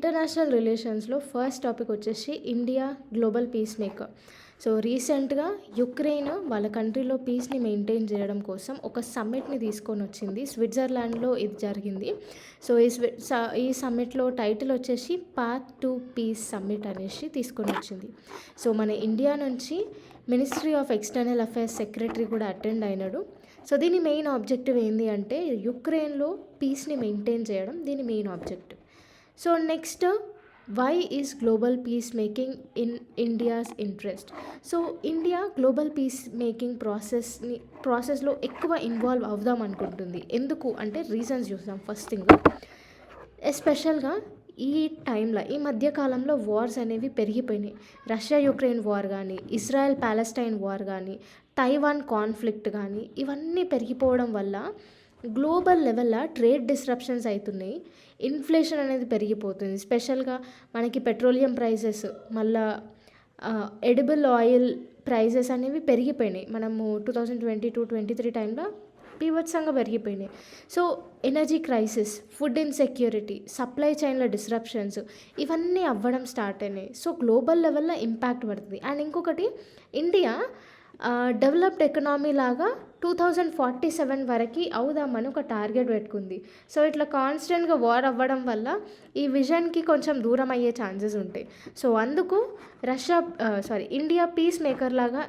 International రిలేషన్స్లో first topic వచ్చేసి India global piece maker. So రీసెంట్గా Ukraine వాళ్ళ కంట్రీలో పీస్ని మెయింటైన్ చేయడం కోసం ఒక సమ్మిట్ని తీసుకొని వచ్చింది. స్విట్జర్లాండ్లో ఇది జరిగింది. సో ఈ సమ్మిట్లో టైటిల్ వచ్చేసి పాత్ టు పీస్ సమ్మిట్ అనేసి తీసుకొని వచ్చింది. సో మన ఇండియా నుంచి ministry of external affairs secretary కూడా అటెండ్ అయినాడు. సో దీని మెయిన్ ఆబ్జెక్టివ్ ఏంటి అంటే యుక్రెయిన్లో పీస్ని మెయింటైన్ చేయడం దీని main objective. So next, why is global peace making in India's interest? So India global peace making ప్రాసెస్లో ఎక్కువ ఇన్వాల్వ్ అవుదాం అనుకుంటుంది. ఎందుకు అంటే రీజన్స్ చూద్దాం. ఫస్ట్ థింగ్, ఎస్పెషల్గా ఈ టైంలో ఈ మధ్యకాలంలో వార్స్ అనేవి పెరిగిపోయినాయి. రష్యా యుక్రెయిన్ వార్ కానీ, ఇజ్రాయెల్ ప్యాలెస్టైన్ వార్ కానీ, తైవాన్ కాన్ఫ్లిక్ట్ కానీ, ఇవన్నీ పెరిగిపోవడం వల్ల గ్లోబల్ లెవెల్లో ట్రేడ్ డిస్రప్షన్స్ అవుతున్నాయి. ఇన్ఫ్లేషన్ అనేది పెరిగిపోతుంది. స్పెషల్గా మనకి పెట్రోలియం ప్రైజెస్, మళ్ళా ఎడిబుల్ ఆయిల్ ప్రైజెస్ అనేవి పెరిగిపోయినాయి. మనము 2022-23 టైంలో బీభత్సంగా పెరిగిపోయినాయి. So energy crisis, food insecurity, supply చైన్ల డిస్రప్షన్స్ ఇవన్నీ అవ్వడం స్టార్ట్ అయినాయి. సో గ్లోబల్ లెవెల్లో ఇంపాక్ట్ పడుతుంది. అండ్ ఇంకొకటి, ఇండియా డెవలప్డ్ ఎకనామీ లాగా 2047 వరకు అవుదామని ఒక టార్గెట్ పెట్టుకుంది. సో ఇట్లా కాన్స్టెంట్గా వార్ అవ్వడం వల్ల ఈ విజన్కి కొంచెం దూరం అయ్యే ఛాన్సెస్ ఉంటాయి. సో అందుకు ఇండియా పీస్ మేకర్ లాగా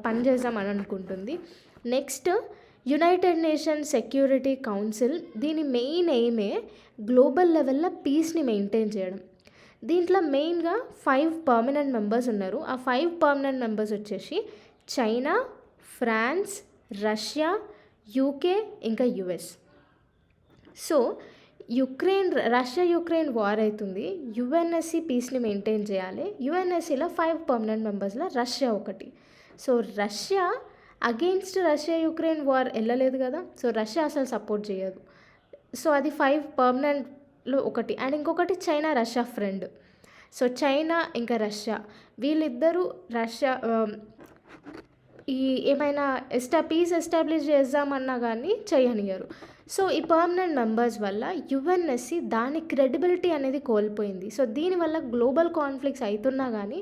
పనిచేద్దామని అనుకుంటుంది. Next, United nations security council, దీని మెయిన్ ఎయిమే గ్లోబల్ లెవెల్లో పీస్ని మెయింటైన్ చేయడం. దీంట్లో మెయిన్గా 5 పర్మనెంట్ మెంబర్స్ ఉన్నారు. ఆ 5 పర్మనెంట్ మెంబర్స్ వచ్చేసి చైనా, ఫ్రాన్స్, రష్యా, యూకే, ఇంకా US. So Russia Ukraine war అవుతుంది. యుఎన్ఎస్సి పీస్ని మెయింటైన్ చేయాలి. యుఎన్ఎస్సిలో 5 పర్మనెంట్ మెంబర్స్లో రష్యా ఒకటి. So Russia against Russia Ukraine war వెళ్ళలేదు కదా. సో రష్యా అసలు సపోర్ట్ చేయదు. సో అది 5 పర్మనెంట్లో ఒకటి. అండ్ ఇంకొకటి China Russia friend. So China ఇంకా రష్యా వీళ్ళిద్దరూ ఏమైనా పీస్ ఎస్టాబ్లిష్ చేద్దామన్నా కానీ చేయనియరు. సో ఈ పర్మనెంట్ మెంబర్స్ వల్ల యుఎన్ఎస్సి దాని క్రెడిబిలిటీ అనేది కోల్పోయింది. సో దీనివల్ల గ్లోబల్ కాన్ఫ్లిక్ట్స్ అవుతున్నా కానీ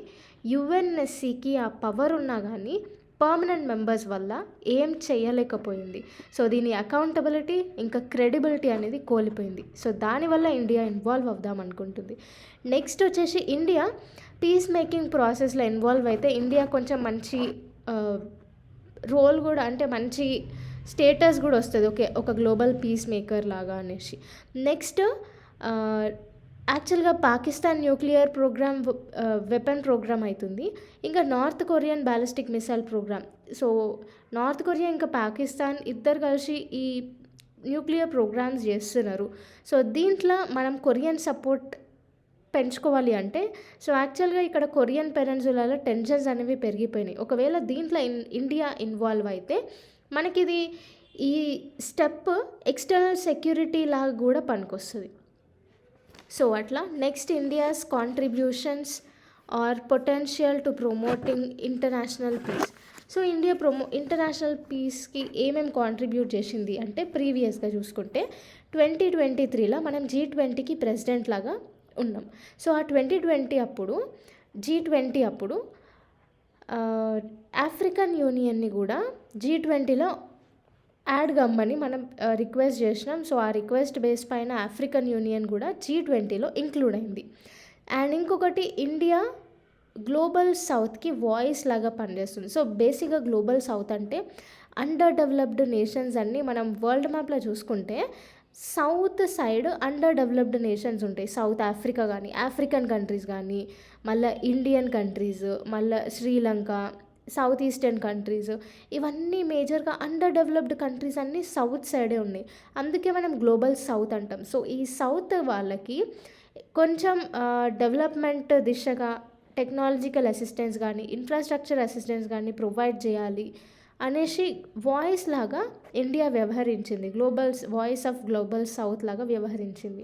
యుఎన్ఎస్సికి ఆ పవర్ ఉన్నా కానీ పర్మనెంట్ మెంబర్స్ వల్ల ఏం చేయలేకపోయింది. సో దీని అకౌంటబిలిటీ ఇంకా క్రెడిబిలిటీ అనేది కోల్పోయింది. సో దానివల్ల ఇండియా ఇన్వాల్వ్ అవుదాం అనుకుంటుంది. నెక్స్ట్ వచ్చేసి, ఇండియా పీస్ మేకింగ్ ప్రాసెస్లో ఇన్వాల్వ్ అయితే ఇండియా కొంచెం మంచి రోల్ కూడా, అంటే మంచి స్టేటస్ కూడా వస్తుంది. ఒక గ్లోబల్ పీస్ మేకర్ లాగా అనేసి. నెక్స్ట్, యాక్చువల్గా Pakistan nuclear programme weapon programme అవుతుంది. ఇంకా North Korean ballistic missile programme. So North Korea ఇంకా పాకిస్తాన్ ఇద్దరు కలిసి ఈ న్యూక్లియర్ ప్రోగ్రామ్స్ చేస్తున్నారు. సో దీంట్లో మనం కొరియన్ సపోర్ట్ పెంచుకోవాలి అంటే, సో యాక్చువల్గా ఇక్కడ కొరియన్ పెనిన్సులాలో టెన్షన్స్ అనేవి పెరిగిపోయినాయి. ఒకవేళ దీంట్లో ఇండియా ఇన్వాల్వ్ అయితే మనకిది ఈ స్టెప్ ఎక్స్టర్నల్ సెక్యూరిటీ లాగా కూడా పనికొస్తుంది. సో అట్లా next, India's contributions or potential to promoting international peace. So India international పీస్కి ఏమేమి కాంట్రిబ్యూట్ చేసింది అంటే, ప్రీవియస్గా చూసుకుంటే 2023లో మనం G20కి ప్రెసిడెంట్ లాగా ఉన్నాం. సో ఆ 2020 అప్పుడు G20 అప్పుడు ఆఫ్రికన్ యూనియన్ని కూడా G20లో యాడ్ కమ్మని మనం రిక్వెస్ట్ చేసినాం. సో ఆ రిక్వెస్ట్ బేస్ పైన ఆఫ్రికన్ యూనియన్ కూడా G20లో ఇంక్లూడ్ అయింది. అండ్ ఇంకొకటి, ఇండియా గ్లోబల్ సౌత్కి వాయిస్ లాగా పనిచేస్తుంది. సో బేసిక్గా గ్లోబల్ సౌత్ అంటే అండర్ డెవలప్డ్ నేషన్స్ అన్నీ మనం వరల్డ్ మ్యాప్లో చూసుకుంటే south side under developed nations ఉంటాయి. సౌత్ ఆఫ్రికా కానీ, ఆఫ్రికన్ కంట్రీస్ కానీ, మళ్ళీ ఇండియన్ కంట్రీస్, మళ్ళీ శ్రీలంక, సౌత్ ఈస్టర్న్ కంట్రీస్, ఇవన్నీ మేజర్గా అండర్ డెవలప్డ్ కంట్రీస్ అన్నీ సౌత్ సైడే ఉన్నాయి. అందుకే మనం గ్లోబల్ సౌత్ అంటాం. సో ఈ సౌత్ వాళ్ళకి కొంచెం డెవలప్మెంట్ దిశగా టెక్నాలజికల్ అసిస్టెన్స్ కానీ, ఇన్ఫ్రాస్ట్రక్చర్ అసిస్టెన్స్ కానీ ప్రొవైడ్ చేయాలి అనేసి వాయిస్ లాగా ఇండియా వ్యవహరించింది. వాయిస్ ఆఫ్ గ్లోబల్ సౌత్ లాగా వ్యవహరించింది.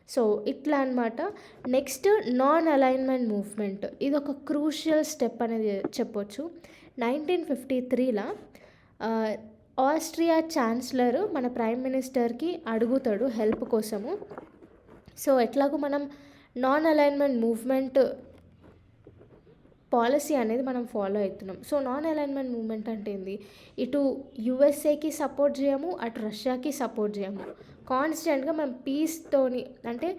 సో ఇట్లా అనమాట. Next, non alignment movement. ఇది ఒక క్రూషియల్ స్టెప్ అనేది చెప్పొచ్చు. 1953లో ఆస్ట్రియా ఛాన్సలర్ మన ప్రైమ్ మినిస్టర్కి అడుగుతాడు హెల్ప్ కోసము. సో ఎట్లాగో మనం నాన్ అలైన్మెంట్ మూవ్మెంట్ పాలసీ అనేది మనం ఫాలో అవుతున్నాం. సో నాన్ అలైన్మెంట్ మూవ్మెంట్ అంటే ఏంది, ఇటు యుఎస్ఏకి సపోర్ట్ చేయము, అటు రష్యాకి సపోర్ట్ చేయము. కాన్స్టెంట్గా మేము పీస్తోని అంటే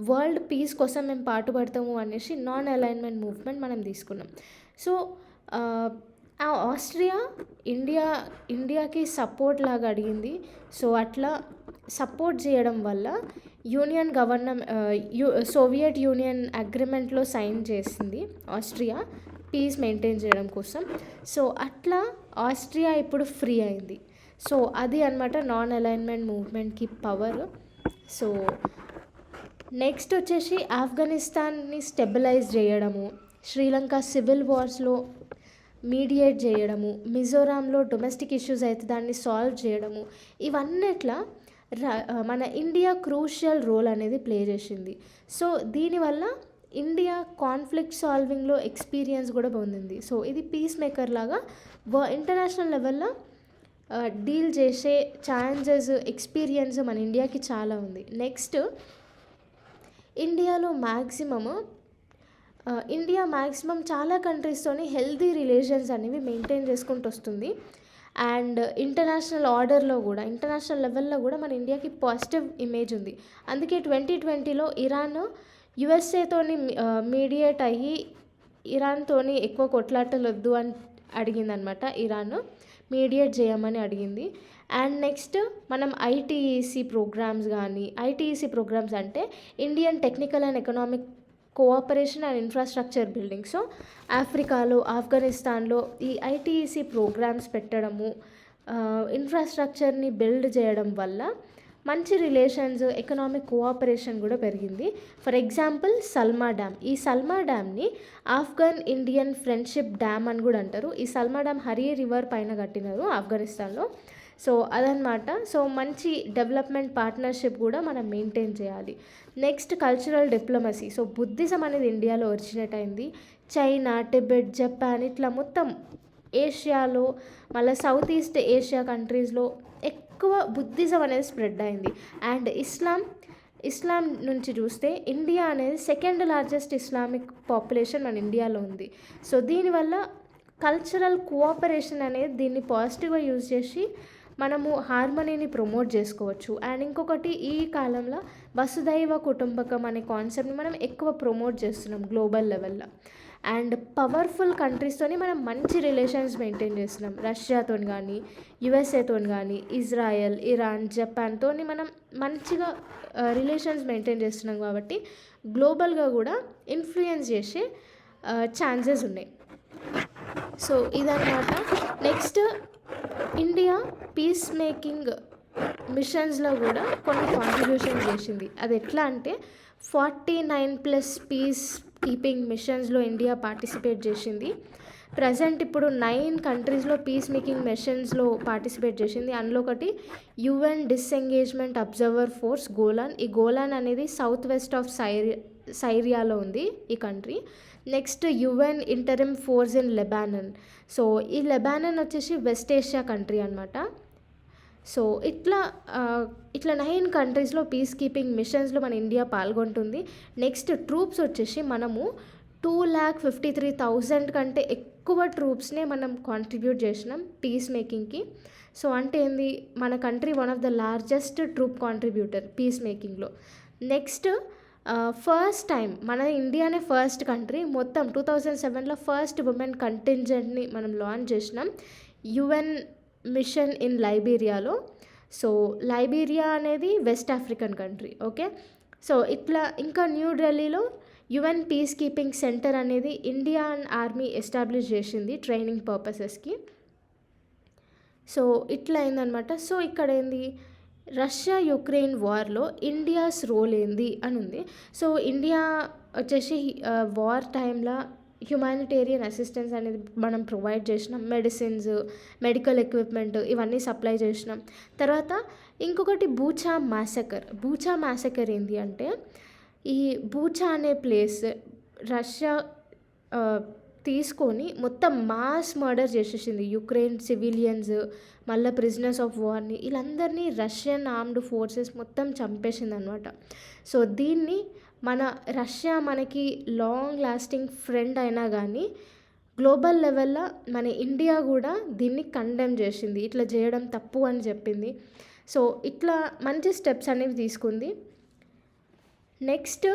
వరల్డ్ పీస్ కోసం మేము పాటుపడతాము అనేసి నాన్ అలైన్మెంట్ మూవ్మెంట్ మనం తీసుకున్నాం. సో ఆ ఆస్ట్రియా ఇండియాకి సపోర్ట్ లాగా అడిగింది. సో అట్లా సపోర్ట్ చేయడం వల్ల యూనియన్ సోవియట్ యూనియన్ అగ్రిమెంట్లో సైన్ చేసింది ఆస్ట్రియా పీస్ మెయింటైన్ చేయడం కోసం. సో అట్లా ఆస్ట్రియా ఇప్పుడు ఫ్రీ అయింది. సో అది అనమాట నాన్ అలైన్మెంట్ మూవ్మెంట్కి పవర్. సో నెక్స్ట్ వచ్చేసి ఆఫ్ఘనిస్తాన్ని స్టెబిలైజ్ చేయడము, శ్రీలంక సివిల్ వార్స్లో మీడియేట్ చేయడము, మిజోరాంలో డొమెస్టిక్ ఇష్యూస్ అయితే దాన్ని సాల్వ్ చేయడము, ఇవన్నిట్లా మన ఇండియా క్రూషియల్ రోల్ అనేది ప్లే చేసింది. సో దీనివల్ల ఇండియా కాన్ఫ్లిక్ట్ సాల్వింగ్లో ఎక్స్పీరియన్స్ కూడా పొందింది. సో ఇది పీస్ మేకర్ లాగా ఇంటర్నేషనల్ లెవెల్లో డీల్ చేసే ఛాలెంజెస్ ఎక్స్పీరియన్స్ మన ఇండియాకి చాలా ఉంది. నెక్స్ట్ ఇండియా మ్యాక్సిమం చాలా కంట్రీస్తోని హెల్తీ రిలేషన్స్ అనేవి మెయింటైన్ చేసుకుంటూ వస్తుంది. అండ్ ఇంటర్నేషనల్ లెవెల్లో కూడా మన ఇండియాకి పాజిటివ్ ఇమేజ్ ఉంది. అందుకే 2020లో ఇరాన్ యుఎస్ఏతోని మీడియేట్ అయ్యి ఇరాన్తోని ఎక్కువ కొట్లాటలు వద్దు అని అడిగిందనమాట. ఇరాన్ మీడియేట్ చేయమని అడిగింది. అండ్ నెక్స్ట్ మనం ఐటీఈసీ ప్రోగ్రామ్స్ అంటే Indian technical and economic cooperation and infrastructure building. So ఆఫ్రికాలో, ఆఫ్ఘనిస్తాన్లో ఈ ఐటీఈసీ ప్రోగ్రామ్స్ పెట్టడము, ఇన్ఫ్రాస్ట్రక్చర్ని బిల్డ్ చేయడం వల్ల మంచి రిలేషన్స్, ఎకనామిక్ కోఆపరేషన్ కూడా పెరిగింది. For example Salma dam. ఈ సల్మా డ్యామ్ని ఆఫ్ఘన్ ఇండియన్ ఫ్రెండ్షిప్ డ్యామ్ అని కూడా అంటారు. ఈ సల్మా డ్యామ్ హరి రివర్ పైన కట్టినారు ఆఫ్ఘనిస్తాన్లో. సో అదనమాట. సో మంచి డెవలప్మెంట్ పార్ట్నర్షిప్ కూడా మనం మెయింటైన్ చేయాలి. Next cultural diplomacy. So Buddhism అనేది ఇండియాలో ఒరిజినేట్ అయింది. చైనా, టిబెట్, జపాన్ ఇట్లా మొత్తం ఏషియాలో, మళ్ళీ సౌత్ ఈస్ట్ ఏషియా కంట్రీస్లో ఎక్కువ బుద్ధిజం అనేది స్ప్రెడ్ అయింది. అండ్ ఇస్లాం నుంచి చూస్తే ఇండియా అనేది సెకండ్ లార్జెస్ట్ ఇస్లామిక్ పాపులేషన్ మన ఇండియాలో ఉంది. సో దీనివల్ల కల్చరల్ కోఆపరేషన్ అనేది దీన్ని పాజిటివ్గా యూజ్ చేసి మనము హార్మనీని ప్రమోట్ చేసుకోవచ్చు. అండ్ ఇంకొకటి, ఈ కాలంలో వసుదైవ కుటుంబకం అనే కాన్సెప్ట్ని మనం ఎక్కువ ప్రమోట్ చేస్తున్నాం గ్లోబల్ లెవెల్లో. అండ్ పవర్ఫుల్ కంట్రీస్తోని మనం మంచి రిలేషన్స్ మెయింటైన్ చేస్తున్నాం. రష్యాతో కానీ, యుఎస్ఏతో కానీ, ఇజ్రాయెల్, ఇరాన్, జపాన్తోని మనం మంచిగా రిలేషన్స్ మెయింటైన్ చేస్తున్నాం కాబట్టి గ్లోబల్గా కూడా ఇన్ఫ్లుయెన్స్ చేసే ఛాన్సెస్ ఉన్నాయి. సో ఇదన్నమాట. నెక్స్ట్ ఇండియా పీస్ మేకింగ్ మిషన్స్లో కూడా కొన్ని కాంట్రిబ్యూషన్ చేసింది. అది ఎట్లా అంటే 49+ పీస్ కీపింగ్ మిషన్స్లో ఇండియా పార్టిసిపేట్ చేసింది. ప్రజెంట్ ఇప్పుడు 9 కంట్రీస్లో పీస్ మేకింగ్ మిషన్స్లో పార్టిసిపేట్ చేసింది. అందులో ఒకటి UN disengagement observer force Golan. ఈ గోలాన్ అనేది సౌత్ వెస్ట్ ఆఫ్ సైరియాలో ఉంది ఈ country. Next UN interim force in Lebanon. So ఈ లెబానన్ వచ్చేసి వెస్ట్ ఏషియా కంట్రీ అనమాట. సో ఇట్లా 9 కంట్రీస్లో పీస్ కీపింగ్ మిషన్స్లో మన ఇండియా పాల్గొంటుంది. నెక్స్ట్ ట్రూప్స్ వచ్చేసి మనము 2,53,000 కంటే ఎక్కువ ట్రూప్స్నే మనం కాంట్రిబ్యూట్ చేసినాం పీస్ మేకింగ్కి. సో అంటే ఏంది, మన country one of the largest troop contributor peace మేకింగ్లో. నెక్స్ట్ ఫస్ట్ టైం మన ఇండియానే ఫస్ట్ కంట్రీ, మొత్తం 2007లో ఫస్ట్ ఉమెన్ కంటింజెంట్ని మనం లాంచ్ చేసినాం యుఎన్ మిషన్ ఇన్ లైబీరియాలో. సో లైబీరియా అనేది west African country. Okay. So ఇట్లా ఇంకా న్యూఢిల్లీలో యుఎన్ పీస్ కీపింగ్ సెంటర్ అనేది ఇండియన్ ఆర్మీ ఎస్టాబ్లిష్ చేసింది ట్రైనింగ్ పర్పసెస్కి. సో ఇట్లా అయిందనమాట. సో ఇక్కడ ఏంది, రష్యా యుక్రెయిన్ వార్లో ఇండియాస్ రోల్ ఏంది అని ఉంది. సో ఇండియా వచ్చేసి వార్ టైంలో హ్యుమానిటేరియన్ అసిస్టెన్స్ అనేది మనం ప్రొవైడ్ చేసినాం. మెడిసిన్స్, మెడికల్ ఎక్విప్మెంట్ ఇవన్నీ సప్లై చేసినాం. తర్వాత ఇంకొకటి బూచా మ్యాసకర్ ఏంటి అంటే, ఈ బూచా అనే ప్లేస్ రష్యా తీసుకొని మొత్తం మాస్ మర్డర్ చేసేసింది. యుక్రెయిన్ సివిలియన్స్, మళ్ళీ ప్రిజనర్స్ ఆఫ్ వార్ని వీళ్ళందరినీ రష్యన్ ఆర్మ్డ్ ఫోర్సెస్ మొత్తం చంపేసిందనమాట. సో దీన్ని రష్యా మనకి లాంగ్ లాస్టింగ్ ఫ్రెండ్ అయినా కానీ గ్లోబల్ లెవెల్లో మన ఇండియా కూడా దీన్ని కండెమ్ చేసింది. ఇట్లా చేయడం తప్పు అని చెప్పింది. సో ఇట్లా మంచి స్టెప్స్ అనేవి తీసుకుంది. నెక్స్ట్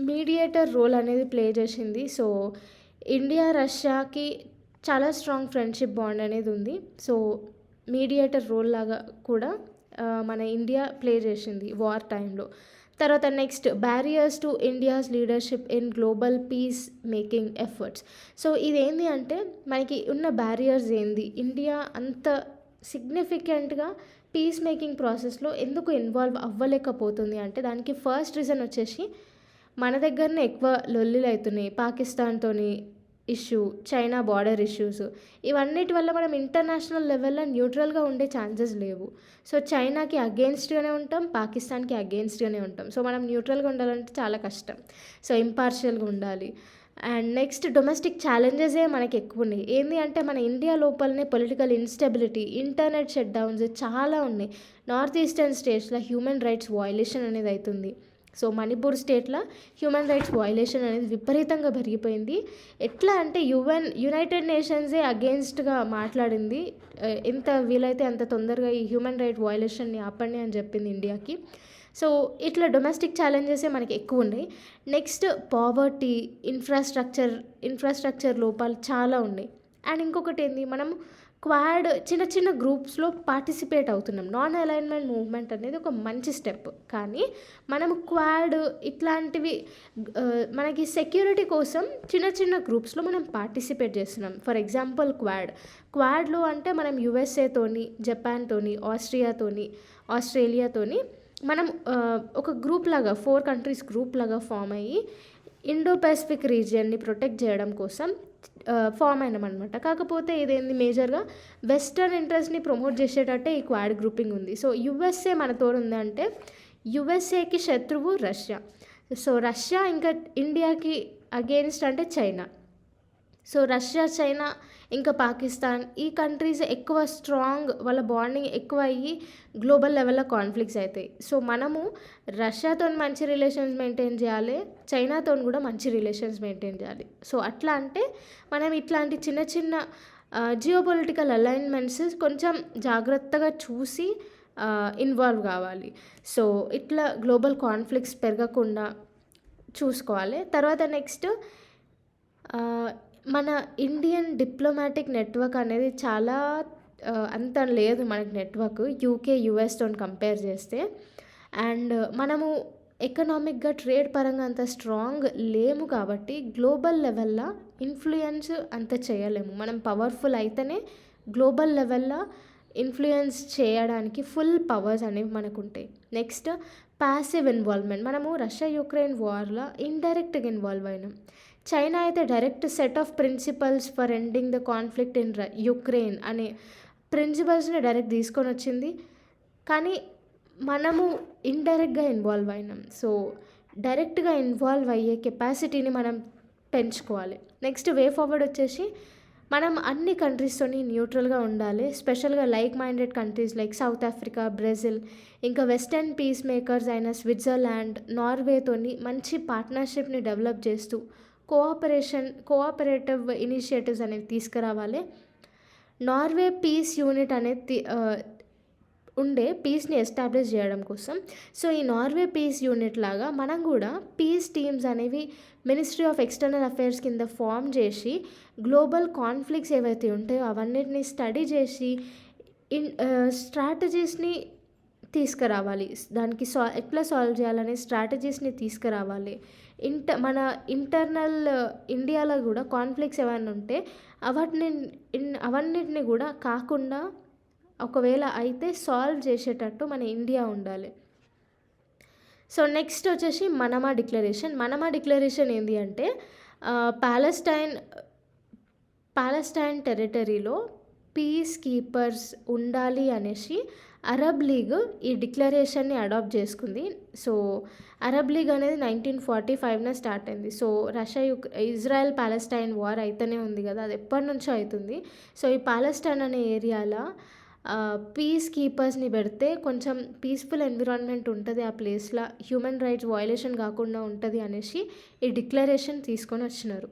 మీడియేటర్ రోల్ అనేది ప్లే చేసింది. సో ఇండియా రష్యాకి చాలా స్ట్రాంగ్ ఫ్రెండ్షిప్ బాండ్ అనేది ఉంది. సో మీడియేటర్ రోల్ లాగా కూడా మన ఇండియా ప్లే చేసింది వార్ టైంలో. తర్వాత next barriers to India's leadership in global peace making efforts. So ఇదేంటి అంటే మనకి ఉన్న బ్యారియర్స్ ఏంది, ఇండియా అంత సిగ్నిఫికెంట్గా పీస్ మేకింగ్ ప్రాసెస్లో ఎందుకు ఇన్వాల్వ్ అవ్వలేకపోతుంది అంటే దానికి ఫస్ట్ రీజన్ వచ్చేసి మన దగ్గరనే ఎక్కువ లొల్లిలు అవుతున్నాయి. పాకిస్తాన్తోని ఇష్యూ, చైనా బార్డర్ ఇష్యూస్, ఇవన్నిటి వల్ల మనం ఇంటర్నేషనల్ లెవెల్లో న్యూట్రల్గా ఉండే ఛాన్సెస్ లేవు. సో చైనాకి అగెయిన్స్ట్గానే ఉంటాం, పాకిస్తాన్కి అగెయిన్స్ట్గానే ఉంటాం. సో మనం న్యూట్రల్గా ఉండాలంటే చాలా కష్టం. సో ఇంపార్షియల్గా ఉండాలి. అండ్ నెక్స్ట్ డొమెస్టిక్ ఛాలెంజెసే మనకి ఎక్కువ ఉన్నాయి. ఏంటి అంటే మన ఇండియా లోపలనే political instability, internet shut downs చాలా ఉన్నాయి. నార్త్ ఈస్టర్న్ స్టేట్స్లో హ్యూమన్ రైట్స్ వయలేషన్ అనేది అవుతుంది. సో మణిపూర్ స్టేట్లో హ్యూమన్ రైట్స్ వయలేషన్ అనేది విపరీతంగా పెరిగిపోయింది. ఎట్లా అంటే యునైటెడ్ నేషన్సే అగెయిన్స్ట్గా మాట్లాడింది. ఎంత వీలైతే అంత తొందరగా ఈ హ్యూమన్ రైట్ వయలేషన్ని ఆపండి అని చెప్పింది ఇండియాకి. సో ఇట్లా డొమెస్టిక్ ఛాలెంజెసే మనకి ఎక్కువ ఉన్నాయి. నెక్స్ట్ పావర్టీ, ఇన్ఫ్రాస్ట్రక్చర్ లోపాలు చాలా ఉన్నాయి. అండ్ ఇంకొకటి ఏంది, మనం క్వాడ్ చిన్న చిన్న గ్రూప్స్లో పార్టిసిపేట్ అవుతున్నాం. నాన్ అలైన్మెంట్ మూవ్మెంట్ అనేది ఒక మంచి స్టెప్. కానీ మనం క్వాడ్ ఇట్లాంటివి మనకి సెక్యూరిటీ కోసం చిన్న చిన్న గ్రూప్స్లో మనం పార్టిసిపేట్ చేస్తున్నాం. ఫర్ ఎగ్జాంపుల్ క్వాడ్లో అంటే మనం యుఎస్ఏతోని, జపాన్తోని, ఆస్ట్రేలియాతోని మనం ఒక గ్రూప్ లాగా 4 కంట్రీస్ గ్రూప్ లాగా ఫామ్ అయ్యి ఇండో పసిఫిక్ రీజియన్ని ప్రొటెక్ట్ చేయడం కోసం ఫామ్ అయినామన్నమాట. కాకపోతే ఇదేంది మేజర్గా వెస్టర్న్ ఇంట్రెస్ట్ని ప్రమోట్ చేసేటట్టే ఈ క్వాడ్ గ్రూపింగ్ ఉంది. సో యుఎస్ఏ మనతో ఉందంటే యుఎస్ఏకి శత్రువు రష్యా. సో రష్యా ఇంకా ఇండియాకి అగెయిన్స్ట్ అంటే చైనా. సో రష్యా, చైనా ఇంకా పాకిస్తాన్ ఈ కంట్రీస్ ఎక్కువ స్ట్రాంగ్, వాళ్ళ బాండింగ్ ఎక్కువ అయ్యి గ్లోబల్ లెవెల్లో కాన్ఫ్లిక్ట్స్ అవుతాయి. సో మనము రష్యాతో మంచి రిలేషన్స్ మెయింటైన్ చేయాలి, చైనాతో కూడా మంచి రిలేషన్స్ మెయింటైన్ చేయాలి. సో అట్లా అంటే మనం ఇట్లాంటి చిన్న చిన్న జియోపొలిటికల్ అలైన్మెంట్స్ కొంచెం జాగ్రత్తగా చూసి ఇన్వాల్వ్ కావాలి. సో ఇట్లా గ్లోబల్ కాన్ఫ్లిక్ట్స్ పెరగకుండా చూసుకోవాలి. తర్వాత నెక్స్ట్ మన ఇండియన్ డిప్లొమాటిక్ నెట్వర్క్ అనేది చాలా అంత లేదు మనకి నెట్వర్క్ యూకే, యుఎస్తో కంపేర్ చేస్తే. అండ్ మనము ఎకనామిక్గా ట్రేడ్ పరంగా అంత స్ట్రాంగ్ లేము కాబట్టి గ్లోబల్ లెవెల్లో ఇన్ఫ్లుయెన్స్ అంత చేయలేము. మనం పవర్ఫుల్ అయితేనే గ్లోబల్ లెవెల్లో ఇన్ఫ్లుయెన్స్ చేయడానికి ఫుల్ పవర్స్ అనేవి మనకు ఉంటాయి. Next passive involvement. మనము రష్యా యుక్రెయిన్ వార్లో ఇండైరెక్ట్గా ఇన్వాల్వ్ అయినాం. చైనా అయితే direct set of principles for ending the conflict in Ukraine అనే ప్రిన్సిపల్స్ని డైరెక్ట్ తీసుకొని వచ్చింది. కానీ మనము ఇండైరెక్ట్గా ఇన్వాల్వ్ అయినాం. సో డైరెక్ట్గా ఇన్వాల్వ్ అయ్యే కెపాసిటీని మనం పెంచుకోవాలి. నెక్స్ట్ వే ఫార్వర్డ్ వచ్చేసి మనం అన్ని కంట్రీస్తోని న్యూట్రల్గా ఉండాలి. స్పెషల్గా like minded countries like south Africa, Brazil, ఇంకా వెస్టర్న్ పీస్ మేకర్స్ అయిన స్విట్జర్లాండ్, నార్వేతోని మంచి పార్ట్నర్షిప్ని డెవలప్ చేస్తూ కోఆపరేటివ్ ఇనిషియేటివ్స్ అనేవి తీసుకురావాలి. నార్వే పీస్ యూనిట్ అనేది ఉండే పీస్ని ఎస్టాబ్లిష్ చేయడం కోసం. సో ఈ నార్వే పీస్ యూనిట్ లాగా మనం కూడా పీస్ టీమ్స్ అనేవి మినిస్ట్రీ ఆఫ్ ఎక్స్టర్నల్ అఫైర్స్ కింద ఫామ్ చేసి గ్లోబల్ కాన్ఫ్లిక్ట్స్ ఏవైతే ఉంటాయో అవన్నిటిని స్టడీ చేసి స్ట్రాటజీస్ని తీసుకురావాలి. దానికి ఎట్లా సాల్వ్ చేయాలనే స్ట్రాటజీస్ని తీసుకురావాలి. మన ఇంటర్నల్ ఇండియాలో కూడా కాన్ఫ్లిక్ట్స్ ఏమైనా ఉంటే అవన్నిటిని కూడా కాకుండా ఒకవేళ అయితే సాల్వ్ చేసేటట్టు మన ఇండియా ఉండాలి. సో నెక్స్ట్ వచ్చేసి మనమా డిక్లరేషన్ ఏంటి అంటే ప్యాలెస్టైన్ టెరిటరీలో పీస్ కీపర్స్ ఉండాలి అనేసి అరబ్ లీగ్ ఈ డిక్లరేషన్‌ని అడాప్ట్ చేసుకుంది. సో, అరబ్ లీగ్ అనేది 1945 స్టార్ట్ అయింది. సో, ఇజ్రాయెల్ పాలెస్టైన్ వార్ అయితేనే ఉంది గదా! అది ఎప్పటినుంచో అయితుంది. సో, ఈ పాలెస్టైన్ అనే ఏరియాల పీస్ కీపర్స్‌ని పెడితే కొంచెం పీస్‌ఫుల్ ఎన్విరాన్మెంట్ ఉంటది ఆ ప్లేస్‌ల. హ్యూమన్ రైట్స్ వయలేషన్ గాకుండా ఉంటది అనేసి ఈ డిక్లరేషన్ తీసుకొనొచ్చినారు.